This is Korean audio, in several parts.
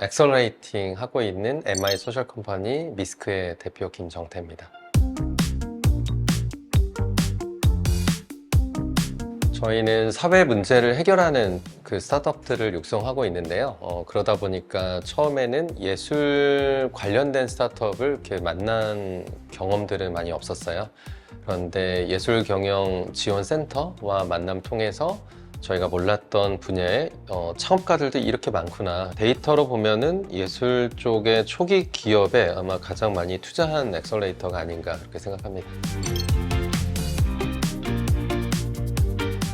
엑셀러레이팅 하고 있는 MI 소셜 컴퍼니 미스크의 대표 김정태입니다. 저희는 사회 문제를 해결하는 그 스타트업들을 육성하고 있는데요. 그러다 보니까 처음에는 예술 관련된 스타트업을 이렇게 만난 경험들은 많이 없었어요. 그런데 예술 경영 지원 센터와 만남 통해서 저희가 몰랐던 분야의 창업가들도 이렇게 많구나. 데이터로 보면은 예술 쪽의 초기 기업에 아마 가장 많이 투자한 엑셀러레이터가 아닌가 그렇게 생각합니다.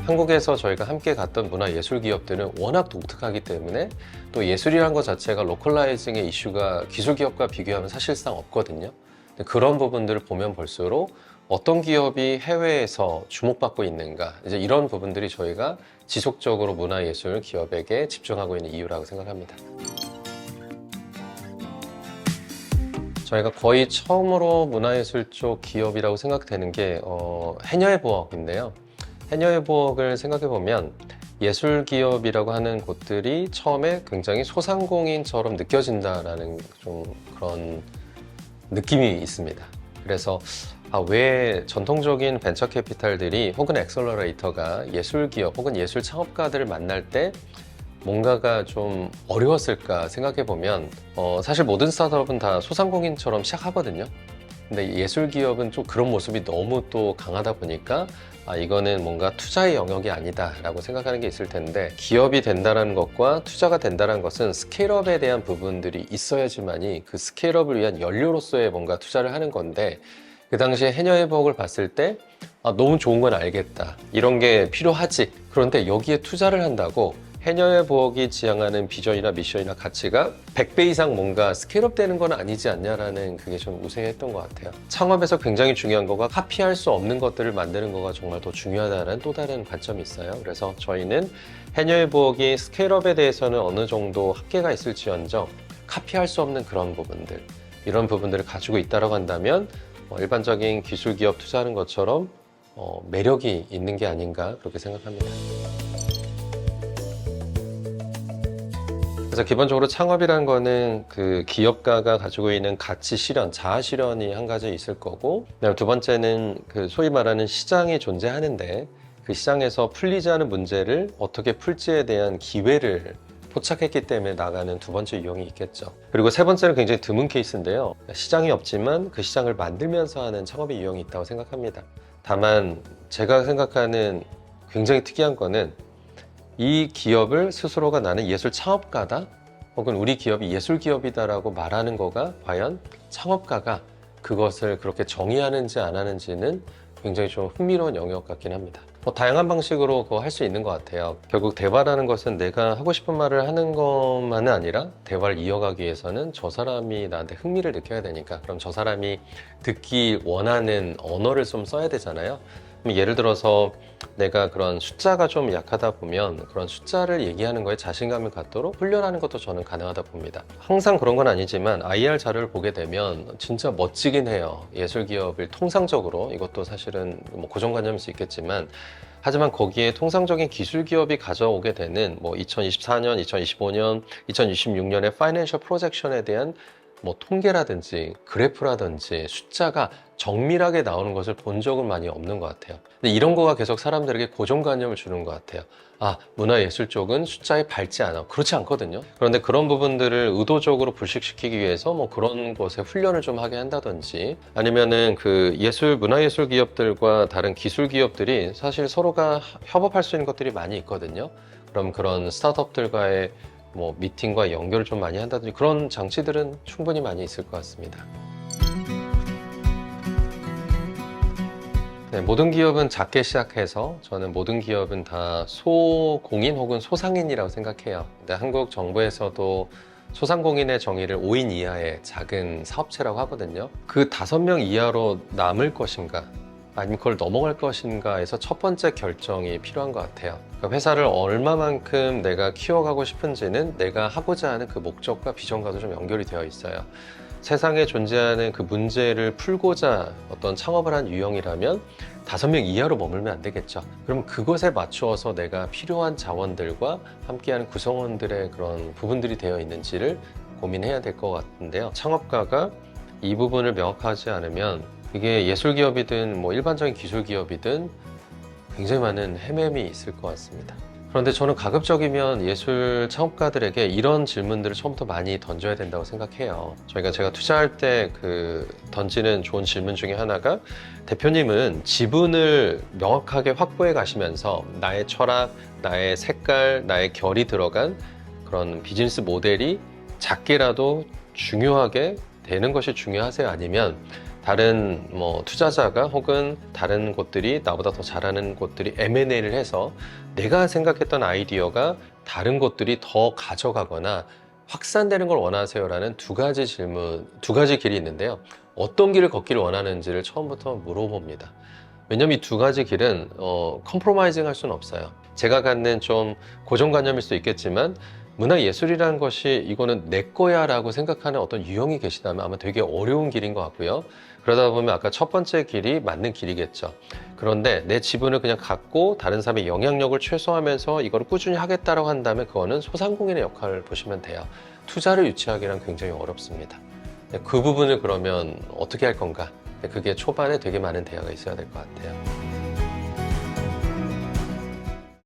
한국에서 저희가 함께 갔던 문화예술 기업들은 워낙 독특하기 때문에 또 예술이란 것 자체가 로컬라이징의 이슈가 기술 기업과 비교하면 사실상 없거든요. 그런 부분들을 보면 볼수록 어떤 기업이 해외에서 주목받고 있는가, 이제 이런 부분들이 저희가 지속적으로 문화예술 기업에게 집중하고 있는 이유라고 생각합니다. 저희가 거의 처음으로 문화예술 쪽 기업이라고 생각되는 게 해녀의 부엌인데요. 해녀의 부엌을 생각해보면 예술 기업이라고 하는 곳들이 처음에 굉장히 소상공인처럼 느껴진다라는 좀 그런 느낌이 있습니다. 그래서 왜 전통적인 벤처 캐피탈들이 혹은 엑셀러레이터가 예술 기업 혹은 예술 창업가들을 만날 때 뭔가가 좀 어려웠을까 생각해보면 사실 모든 스타트업은 다 소상공인처럼 시작하거든요. 근데 예술 기업은 좀 그런 모습이 너무 또 강하다 보니까 이거는 뭔가 투자의 영역이 아니다 라고 생각하는 게 있을 텐데, 기업이 된다는 것과 투자가 된다는 것은 스케일업에 대한 부분들이 있어야지만이 그 스케일업을 위한 연료로서의 뭔가 투자를 하는 건데, 그 당시에 해녀의 부엌을 봤을 때 너무 좋은 건 알겠다, 이런 게 필요하지. 그런데 여기에 투자를 한다고 해녀의 부엌이 지향하는 비전이나 미션이나 가치가 100배 이상 뭔가 스케일업 되는 건 아니지 않냐라는 그게 좀 우세했던 것 같아요. 창업에서 굉장히 중요한 거가 카피할 수 없는 것들을 만드는 거가 정말 더 중요하다는 또 다른 관점이 있어요. 그래서 저희는 해녀의 부엌이 스케일업에 대해서는 어느 정도 한계가 있을지언정 카피할 수 없는 그런 부분들, 이런 부분들을 가지고 있다고 한다면 일반적인 기술 기업 투자하는 것처럼 매력이 있는 게 아닌가 그렇게 생각합니다. 그래서 기본적으로 창업이라는 거는 그 기업가가 가지고 있는 가치 실현, 자아 실현이 한 가지 있을 거고, 그다음에 두 번째는 그 소위 말하는 시장이 존재하는데 그 시장에서 풀리지 않은 문제를 어떻게 풀지에 대한 기회를 포착했기 때문에 나가는 두 번째 유형이 있겠죠. 그리고 세 번째는 굉장히 드문 케이스인데요. 시장이 없지만 그 시장을 만들면서 하는 창업의 유형이 있다고 생각합니다. 다만 제가 생각하는 굉장히 특이한 거는 이 기업을 스스로가 나는 예술 창업가다, 혹은 우리 기업이 예술 기업이다라고 말하는 거가 과연 창업가가 그것을 그렇게 정의하는지 안 하는지는 굉장히 좀 흥미로운 영역 같긴 합니다. 다양한 방식으로 그거 할 수 있는 것 같아요. 결국 대화라는 것은 내가 하고 싶은 말을 하는 것만은 아니라 대화를 이어가기 위해서는 저 사람이 나한테 흥미를 느껴야 되니까, 그럼 저 사람이 듣기 원하는 언어를 좀 써야 되잖아요. 예를 들어서 내가 그런 숫자가 좀 약하다 보면 그런 숫자를 얘기하는 거에 자신감을 갖도록 훈련하는 것도 저는 가능하다 봅니다. 항상 그런 건 아니지만 IR 자료를 보게 되면 진짜 멋지긴 해요. 예술기업을 통상적으로, 이것도 사실은 뭐 고정관념일 수 있겠지만, 하지만 거기에 통상적인 기술기업이 가져오게 되는 2024년, 2025년, 2026년의 파이낸셜 프로젝션에 대한 통계라든지 그래프라든지 숫자가 정밀하게 나오는 것을 본 적은 많이 없는 것 같아요. 근데 이런 거가 계속 사람들에게 고정관념을 주는 것 같아요. 문화예술 쪽은 숫자에 밝지 않아. 그렇지 않거든요. 그런데 그런 부분들을 의도적으로 불식시키기 위해서 그런 것에 훈련을 좀 하게 한다든지, 아니면은 그 문화예술 기업들과 다른 기술 기업들이 사실 서로가 협업할 수 있는 것들이 많이 있거든요. 그럼 그런 스타트업들과의 미팅과 연결을 좀 많이 한다든지, 그런 장치들은 충분히 많이 있을 것 같습니다. 네, 모든 기업은 작게 시작해서 저는 모든 기업은 다 소공인 혹은 소상인이라고 생각해요. 근데 한국 정부에서도 소상공인의 정의를 5인 이하의 작은 사업체라고 하거든요. 그 5명 이하로 남을 것인가, 아니면 그걸 넘어갈 것인가에서 첫 번째 결정이 필요한 것 같아요. 그러니까 회사를 얼마만큼 내가 키워가고 싶은지는 내가 하고자 하는 그 목적과 비전과도 좀 연결이 되어 있어요. 세상에 존재하는 그 문제를 풀고자 어떤 창업을 한 유형이라면 5명 이하로 머물면 안 되겠죠. 그럼 그것에 맞추어서 내가 필요한 자원들과 함께하는 구성원들의 그런 부분들이 되어 있는지를 고민해야 될 것 같은데요. 창업가가 이 부분을 명확하지 않으면 이게 예술기업이든 뭐 일반적인 기술기업이든 굉장히 많은 헤매임이 있을 것 같습니다. 그런데 저는 가급적이면 예술 창업가들에게 이런 질문들을 처음부터 많이 던져야 된다고 생각해요. 제가 투자할 때 던지는 좋은 질문 중에 하나가, 대표님은 지분을 명확하게 확보해 가시면서 나의 철학, 나의 색깔, 나의 결이 들어간 그런 비즈니스 모델이 작게라도 중요하게 되는 것이 중요하세요? 아니면 다른 투자자가 혹은 다른 곳들이 나보다 더 잘하는 곳들이 M&A를 해서 내가 생각했던 아이디어가 다른 곳들이 더 가져가거나 확산되는 걸 원하세요? 라는 두 가지 길이 있는데요. 어떤 길을 걷기를 원하는지를 처음부터 물어봅니다. 왜냐면 이 두 가지 길은 컴프로마이징 할 수는 없어요. 제가 갖는 좀 고정관념일 수도 있겠지만, 문화예술이라는 것이 이거는 내 거야 라고 생각하는 어떤 유형이 계시다면 아마 되게 어려운 길인 것 같고요. 그러다 보면 아까 첫 번째 길이 맞는 길이겠죠. 그런데 내 지분을 그냥 갖고 다른 사람의 영향력을 최소화하면서 이걸 꾸준히 하겠다라고 한다면 그거는 소상공인의 역할을 보시면 돼요. 투자를 유치하기란 굉장히 어렵습니다. 그 부분을 그러면 어떻게 할 건가? 그게 초반에 되게 많은 대화가 있어야 될 것 같아요.